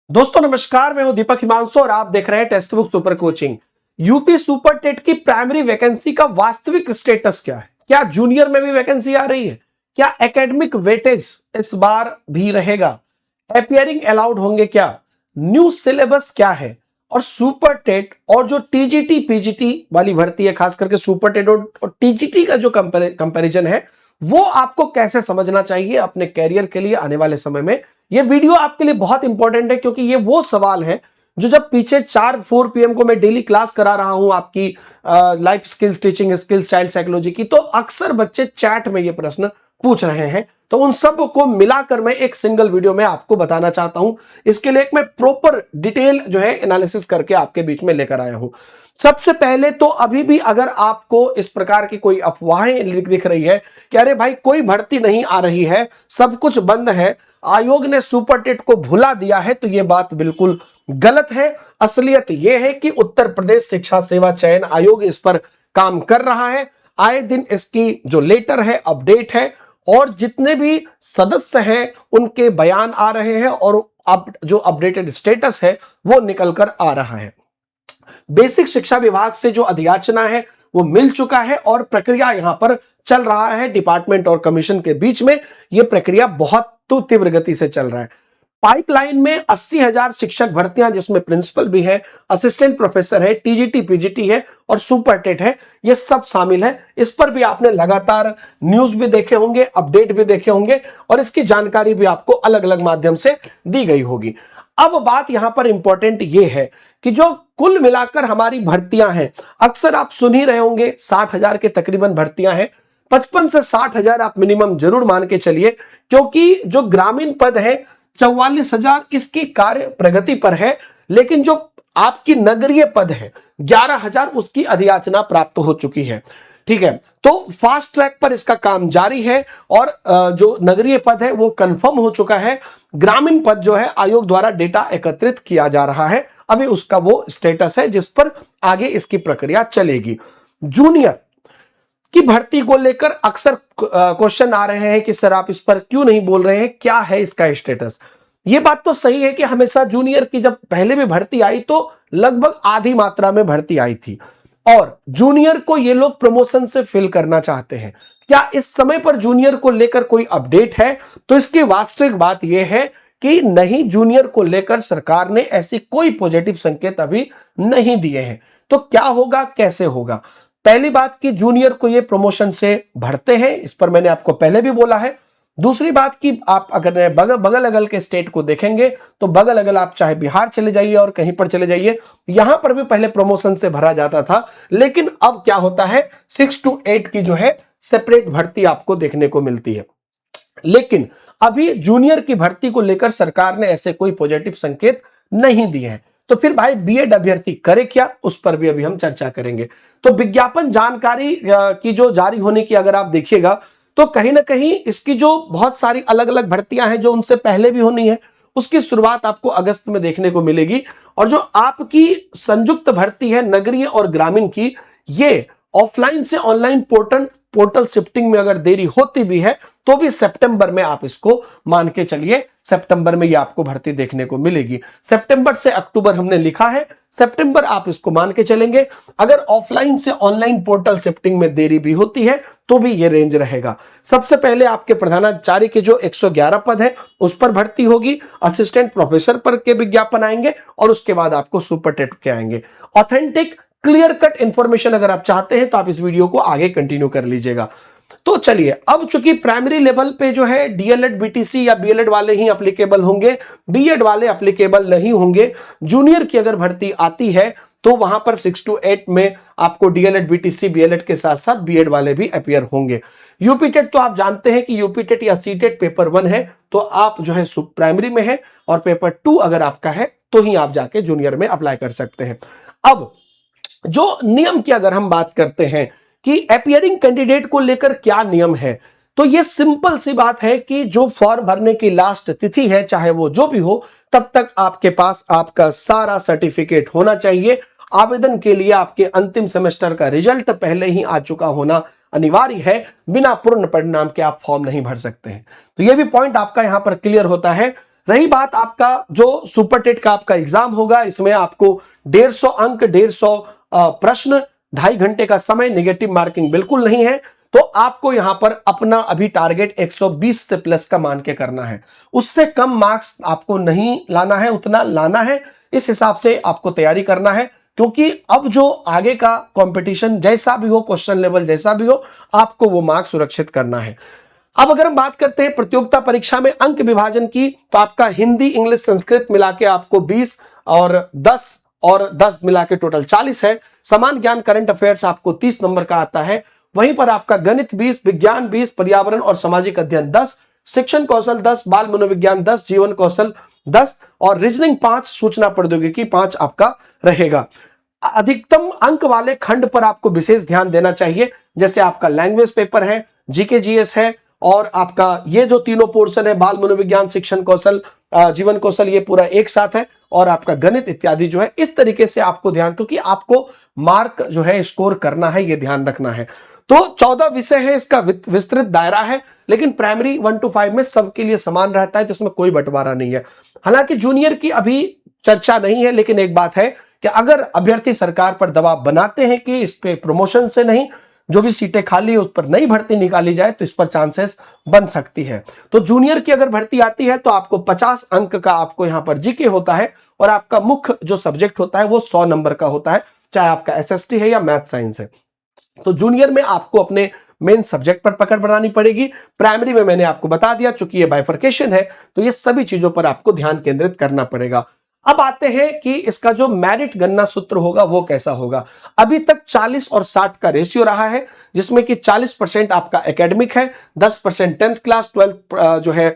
दोस्तों नमस्कार, मैं हूं दीपक हिमांशु और आप देख रहे हैं text book super coaching. UP super TET की प्राइमरी वैकेंसी का वास्तविक स्टेटस क्या है? क्या जूनियर में भी वैकेंसी आ रही है? क्या एकेडमिक वेटेज इस बार भी रहेगा? अपियरिंग अलाउड होंगे क्या? न्यू सिलेबस क्या है? और सुपर टेट और जो टीजीटी पीजीटी वाली भर्ती है, खास करके सुपर टेट और टीजीटी का जो कंपैरिजन है, वो आपको कैसे समझना चाहिए अपने कैरियर के लिए आने वाले समय में। ये वीडियो आपके लिए बहुत इंपॉर्टेंट है क्योंकि ये वो सवाल है जो जब पीछे 4 पीएम को मैं डेली क्लास करा रहा हूं आपकी life skills, teaching skills, child psychology की, तो अक्सर बच्चे चैट में ये प्रश्न पूछ रहे हैं। तो उन सब को मिलाकर मैं एक सिंगल वीडियो में आपको बताना चाहता हूं। इसके लिए एक मैं प्रॉपर डिटेल जो है एनालिसिस करके आपके बीच में लेकर आया हूं। सबसे पहले तो अभी भी अगर आपको इस प्रकार की कोई अफवाहें दिख रही है कि अरे भाई कोई भर्ती नहीं आ रही है, सब कुछ बंद है, आयोग ने सुपर टेट को भुला दिया है, तो यह बात बिल्कुल गलत है। असलियत यह है कि उत्तर प्रदेश शिक्षा सेवा चयन आयोग इस पर काम कर रहा है। आए दिन इसकी जो लेटर है, अपडेट है, और जितने भी सदस्य हैं उनके बयान आ रहे हैं और अब जो अपडेटेड स्टेटस है वो निकल कर आ रहा है। बेसिक शिक्षा विभाग से जो अधियाचना है वो मिल चुका है और प्रक्रिया यहां पर चल रहा है। डिपार्टमेंट और कमीशन के बीच में यह प्रक्रिया बहुत तीव्र गति से चल रहा है। पाइपलाइन में 80,000 शिक्षक भर्तियां, जिसमें प्रिंसिपल भी है, असिस्टेंट प्रोफेसर है, टीजीटी पीजीटी है और सुपर टेट है, ये सब शामिल है। इस पर भी आपने लगातार न्यूज भी देखे होंगे, अपडेट भी देखे होंगे और इसकी जानकारी भी आपको अलग अलग माध्यम से दी गई होगी। अब बात यहां पर इंपॉर्टेंट यह है कि जो कुल मिलाकर हमारी भर्तियां हैं, अक्सर आप सुन ही रहे होंगे 60,000 के तकरीबन भर्तियां हैं। 55 से 60,000 आप मिनिमम जरूर मान के चलिए, क्योंकि जो ग्रामीण पद है 44,000 इसकी कार्य प्रगति पर है, लेकिन जो आपकी नगरीय पद है 11,000 उसकी अधियाचना प्राप्त हो चुकी है। ठीक है, तो फास्ट ट्रैक पर इसका काम जारी है और जो नगरीय पद है वो कंफर्म हो चुका है। ग्रामीण पद जो है आयोग द्वारा डेटा एकत्रित किया जा रहा है, अभी उसका वो स्टेटस है जिस पर आगे इसकी प्रक्रिया चलेगी। जूनियर की भर्ती को लेकर अक्सर क्वेश्चन आ रहे हैं कि सर आप इस पर क्यों नहीं बोल रहे हैं, क्या है इसका स्टेटस। ये बात तो सही है कि हमेशा जूनियर की जब पहले भी भर्ती आई तो लगभग आधी मात्रा में भर्ती आई थी और जूनियर को ये लोग प्रमोशन से फिल करना चाहते हैं। क्या इस समय पर जूनियर को लेकर कोई अपडेट है? तो इसकी वास्तविक बात यह है कि नहीं, जूनियर को लेकर सरकार ने ऐसी कोई पॉजिटिव संकेत अभी नहीं दिए हैं। तो क्या होगा, कैसे होगा? पहली बात कि जूनियर को ये प्रमोशन से भरते हैं, इस पर मैंने आपको पहले भी बोला है। दूसरी बात कि आप अगर बगल अगल के स्टेट को देखेंगे तो बगल अगल आप चाहे बिहार चले जाइए और कहीं पर चले जाइए, यहां पर भी पहले प्रमोशन से भरा जाता था, लेकिन अब क्या होता है 6 to 8 की जो है सेपरेट भर्ती आपको देखने को मिलती है। लेकिन अभी जूनियर की भर्ती को लेकर सरकार ने ऐसे कोई पॉजिटिव संकेत नहीं दिए हैं। तो फिर भाई बीएड अभ्यर्थी करे क्या, उस पर भी अभी हम चर्चा करेंगे। तो विज्ञापन जानकारी की जो जारी होने की अगर आप देखिएगा तो कहीं ना कहीं इसकी जो बहुत सारी अलग अलग भर्तियां हैं जो उनसे पहले भी होनी है, उसकी शुरुआत आपको अगस्त में देखने को मिलेगी। और जो आपकी संयुक्त भर्ती है नगरीय और ग्रामीण की, ये ऑफलाइन से ऑनलाइन पोर्टल शिफ्टिंग में अगर देरी होती भी है तो भी सितंबर में आप इसको मान के चलिए, सितंबर में ये आपको भर्ती देखने को मिलेगी। सितंबर से अक्टूबर हमने लिखा है, सितंबर आप इसको मान के चलेंगे। अगर ऑफलाइन से ऑनलाइन पोर्टल शिफ्टिंग में देरी भी होती है तो भी ये रेंज रहेगा। सबसे पहले आपके प्रधानाचार्य के जो 111 पद है उस पर भर्ती होगी, असिस्टेंट प्रोफेसर पर के विज्ञापन आएंगे और उसके बाद आपको सुपर टेट के आएंगे। ऑथेंटिक क्लियर कट इंफॉर्मेशन अगर आप चाहते हैं तो आप इस वीडियो को आगे कंटिन्यू कर लीजिएगा। तो चलिए, अब चूंकि प्राइमरी लेवल पे जो है डीएलएड बीटीसी या बीएलएड वाले ही एप्लीकेबल होंगे, बीएड वाले एप्लीकेबल नहीं होंगे। जूनियर की अगर भर्ती आती है तो वहां पर 6 to 8 में आपको डीएलएड बीटीसी बीएलएड के साथ साथ बीएड वाले भी अपीयर होंगे। यूपी टेट तो आप जानते हैं कि यूपी टेट या सी टेट पेपर 1 है तो आप जो है प्राइमरी में है, और पेपर 2 अगर आपका है तो ही आप जाके जूनियर में अप्लाई कर सकते हैं। अब जो नियम की अगर हम बात करते हैं कि अपीयरिंग कैंडिडेट को लेकर क्या नियम है, तो ये सिंपल सी बात है कि जो फॉर्म भरने की लास्ट तिथि है, चाहे वो जो भी हो, तब तक आपके पास आपका सारा सर्टिफिकेट होना चाहिए। आवेदन के लिए आपके अंतिम सेमेस्टर का रिजल्ट पहले ही आ चुका होना अनिवार्य है। बिना पूर्ण परिणाम के आप फॉर्म नहीं भर सकते हैं। तो ये भी पॉइंट आपका यहां पर क्लियर होता है। रही बात आपका जो सुपर टेट का आपका एग्जाम होगा, इसमें आपको 150 अंक, 150 प्रश्न, 2.5 घंटे का समय, नेगेटिव मार्किंग बिल्कुल नहीं है। तो आपको यहां पर अपना अभी टारगेट 120 से प्लस का मान के करना है, उससे कम मार्क्स आपको नहीं लाना है, उतना लाना है। इस हिसाब से आपको तैयारी करना है, क्योंकि अब जो आगे का कंपटीशन जैसा भी हो, क्वेश्चन लेवल जैसा भी हो, आपको वो मार्क्स सुरक्षित करना है। अब अगर हम बात करते हैं प्रतियोगिता परीक्षा में अंक विभाजन की, तो आपका हिंदी, इंग्लिश, संस्कृत मिला के आपको 20 और 10 मिला के टोटल 40 है। समान ज्ञान, करंट अफेयर्स आपको 30 नंबर का आता है। वहीं पर आपका गणित 20, विज्ञान 20, पर्यावरण और सामाजिक अध्ययन 10, शिक्षण कौशल 10, बाल मनोविज्ञान 10, जीवन कौशल 10 और रीजनिंग 5, सूचना प्रौद्योगिकी 5 आपका रहेगा। अधिकतम अंक वाले खंड पर आपको विशेष ध्यान देना चाहिए, जैसे आपका लैंग्वेज पेपर है, जीके जीएस है, और आपका ये जो तीनों पोर्शन है, बाल मनोविज्ञान, शिक्षण कौशल, जीवन कौशल, ये पूरा एक साथ है, और आपका गणित इत्यादि जो है, इस तरीके से आपको ध्यान, क्योंकि आपको मार्क जो है स्कोर करना है, ये ध्यान रखना है। तो 14 विषय है, इसका विस्तृत दायरा है, लेकिन प्राइमरी 1 to 5 में सबके लिए समान रहता है, तो इसमें कोई बंटवारा नहीं है। हालांकि जूनियर की अभी चर्चा नहीं है, लेकिन एक बात है कि अगर अभ्यर्थी सरकार पर दबाव बनाते हैं कि इस पे प्रमोशन से नहीं, जो भी सीटें खाली है उस पर नई भर्ती निकाली जाए, तो इस पर चांसेस बन सकती है। तो जूनियर की अगर भर्ती आती है तो आपको 50 अंक का आपको यहां पर जीके होता है, और आपका मुख्य जो सब्जेक्ट होता है वो 100 नंबर का होता है, चाहे आपका एसएसटी है या मैथ साइंस है। तो जूनियर में आपको अपने मेन सब्जेक्ट पर पकड़ बनानी पड़ेगी। प्राइमरी में मैंने आपको बता दिया, चूंकि ये बाइफर्केशन है, तो ये सभी चीजों पर आपको ध्यान केंद्रित करना पड़ेगा। अब आते हैं कि इसका जो मेरिट गणना सूत्र होगा वो कैसा होगा। अभी तक 40 और 60 का रेशियो रहा है, जिसमें कि 40% आपका एकेडमिक है, 10% 10th क्लास, 12th जो है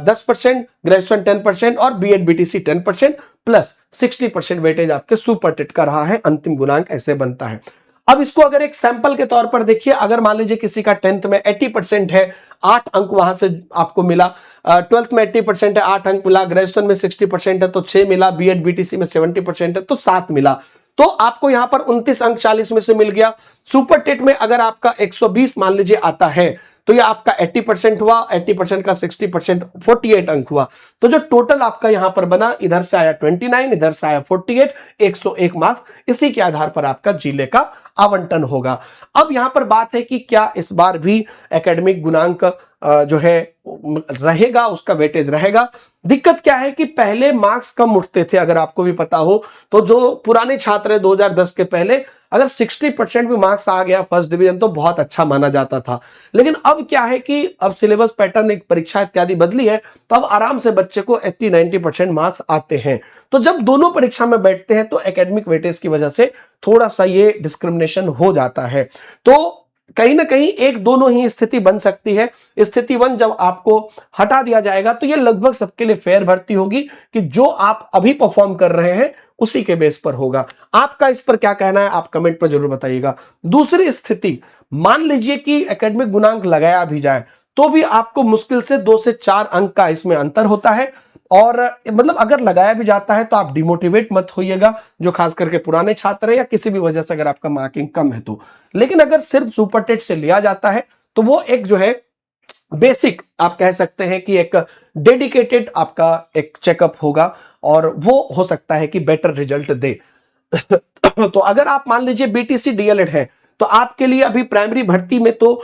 10%, ग्रेजुएशन 10% और बीएड बीटीसी 10%, प्लस 60% वेटेज आपके सुपर टेट का रहा है। अंतिम गुणांक ऐसे बनता है। अब इसको अगर एक सैंपल के तौर पर देखिए, अगर मान लीजिए किसी का 10th में 80% है, 8 अंक वहां से आपको मिला, 12th में 80% है, 8 अंक मिला, ग्रेजुएशन में 60% है तो 6 मिला, बीएड बीटीसी में 70% है तो 7 मिला, तो आपको यहां पर 29 अंक 40 में से मिल गया। सुपर टेट में अगर आपका 120 मान लीजिए आता है, तो ये आपका 80% हुआ, 80% का 60% 48 अंक हुआ। तो जो टोटल आपका यहां पर बना, इधर से आया 29, इधर से आया 48, 101 मार्क्स, इसी के आधार पर आपका जिले का आवंटन होगा। अब यहां पर बात है कि क्या इस बार भी एकेडमिक गुणांक जो है रहेगा, उसका वेटेज रहेगा। दिक्कत क्या है कि पहले मार्क्स कम उठते थे, अगर आपको भी पता हो तो जो पुराने छात्र है 2010 के पहले, अगर 60% भी मार्क्स आ गया फर्स्ट डिवीजन तो बहुत अच्छा माना जाता था। लेकिन अब क्या है कि अब सिलेबस पैटर्न, एक परीक्षा इत्यादि बदली है, तो अब आराम से बच्चे को 80-90% मार्क्स आते हैं। तो जब दोनों परीक्षा में बैठते हैं तो एकेडमिक वेटेज की वजह से थोड़ा सा ये डिस्क्रिमिनेशन हो जाता है। तो कहीं ना कहीं एक दोनों ही स्थिति बन सकती है। स्थिति 1 जब आपको हटा दिया जाएगा तो ये लगभग सबके लिए फेयर भर्ती होगी, कि जो आप अभी परफॉर्म कर रहे हैं उसी के बेस पर होगा। आपका इस पर क्या कहना है, आप कमेंट पर जरूर बताइएगा। दूसरी स्थिति, मान लीजिए कि एकेडमिक गुणांक लगाया भी जाए तो भी आपको मुश्किल से 2 से 4 अंक का इसमें अंतर होता है, और मतलब अगर लगाया भी जाता है तो आप डिमोटिवेट मत होइएगा, जो खास करके पुराने छात्र है या किसी भी वजह से अगर आपका मार्किंग कम है तो। लेकिन अगर सिर्फ सुपर टेट से लिया जाता है तो वो एक जो है बेसिक, आप कह सकते हैं कि एक डेडिकेटेड आपका एक चेकअप होगा, और वो हो सकता है कि बेटर रिजल्ट दे। तो अगर आप मान लीजिए बीटीसी डीएलएड है, तो आपके लिए अभी प्राइमरी भर्ती में तो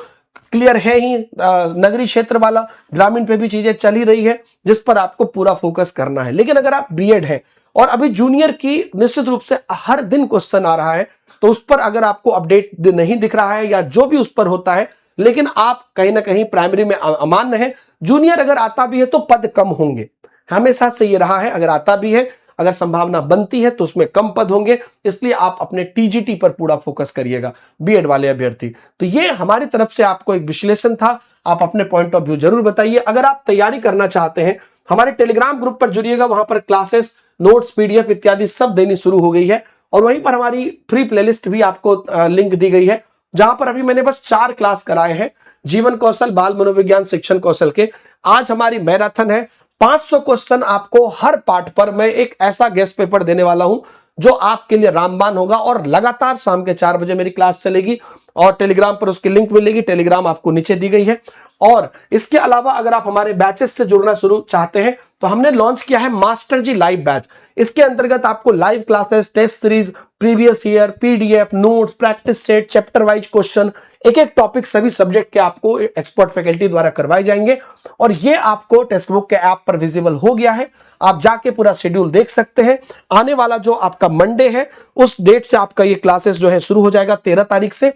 क्लियर है ही, नगरीय क्षेत्र वाला, ग्रामीण पे भी चीजें चली रही है जिस पर आपको पूरा फोकस करना है। लेकिन अगर आप बीएड है और अभी जूनियर की निश्चित रूप से हर दिन क्वेश्चन आ रहा है, तो उस पर अगर आपको अपडेट नहीं दिख रहा है या जो भी उस पर होता है, लेकिन आप कहीं ना कहीं प्राइमरी में अमान्य है, जूनियर अगर आता भी है तो पद कम होंगे, हमेशा से ये रहा है। अगर आता भी है, अगर संभावना बनती है तो उसमें कम पद होंगे, इसलिए आप अपने टीजीटी पर पूरा फोकस करिएगा बीएड वाले अभ्यर्थी। तो ये हमारी तरफ से आपको एक विश्लेषण था, आप अपने पॉइंट ऑफ व्यू जरूर बताइए। अगर आप तैयारी करना चाहते हैं, हमारे टेलीग्राम ग्रुप पर जुड़िएगा, वहां पर क्लासेस, नोट्स, पीडीएफ इत्यादि सब देनी शुरू हो गई है, और वहीं पर हमारी फ्री प्लेलिस्ट भी आपको लिंक दी गई है, जहां पर अभी मैंने बस 4 क्लास कराए हैं, जीवन कौशल, बाल मनोविज्ञान, शिक्षण कौशल के। आज हमारी मैराथन है, 500 क्वेश्चन आपको हर पार्ट पर मैं एक ऐसा गेस्ट पेपर देने वाला हूं जो आपके लिए रामबाण होगा, और लगातार शाम के 4 बजे मेरी क्लास चलेगी, और टेलीग्राम पर उसकी लिंक मिलेगी, टेलीग्राम आपको नीचे दी गई है। और इसके अलावा अगर आप हमारे बैचेस से जुड़ना शुरू चाहते हैं तो हमने लॉन्च किया है मास्टर जी लाइव बैच। इसके अंतर्गत आपको live classes, test series, previous year, PDF, notes, practice set, chapter wise question, एक एक टॉपिक सभी सब्जेक्ट के आपको एक्सपर्ट फैकल्टी द्वारा करवाए जाएंगे। और ये आपको टेक्स्ट बुक के ऐप पर विजिबल हो गया है, आप जाके पूरा शेड्यूल देख सकते हैं। आने वाला जो आपका मंडे है उस डेट से आपका ये क्लासेस जो है शुरू हो जाएगा 13 तारीख से।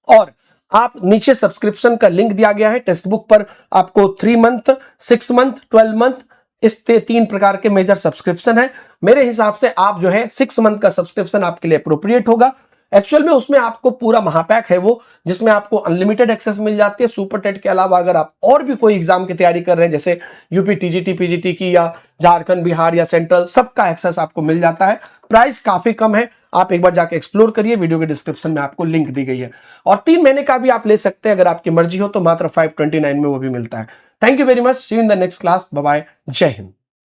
और आप नीचे सब्सक्रिप्शन का लिंक दिया गया है। टेक्स्ट बुक पर आपको 3 मंथ, 6 मंथ, 12 मंथ, इस 3 प्रकार के मेजर सब्सक्रिप्शन है। मेरे हिसाब से आप जो है 6 मंथ का सब्सक्रिप्शन आपके लिए अप्रोप्रिएट होगा। एक्चुअल में उसमें आपको पूरा महापैक है वो, जिसमें आपको अनलिमिटेड एक्सेस मिल जाती है। सुपर टेट के अलावा अगर आप और भी कोई एग्जाम की तैयारी कर रहे हैं, जैसे यूपी टीजीटी, पीजीटी की, या झारखंड, बिहार या सेंट्रल, सबका एक्सेस आपको मिल जाता है। प्राइस काफी कम है, आप एक बार जाके एक्सप्लोर करिए, वीडियो के डिस्क्रिप्शन में आपको लिंक दी गई है। और 3 महीने का भी आप ले सकते हैं अगर आपकी मर्जी हो तो, मात्र 529 में वो भी मिलता है। Thank you very much, see you in the next class, bye bye, जय हिंद।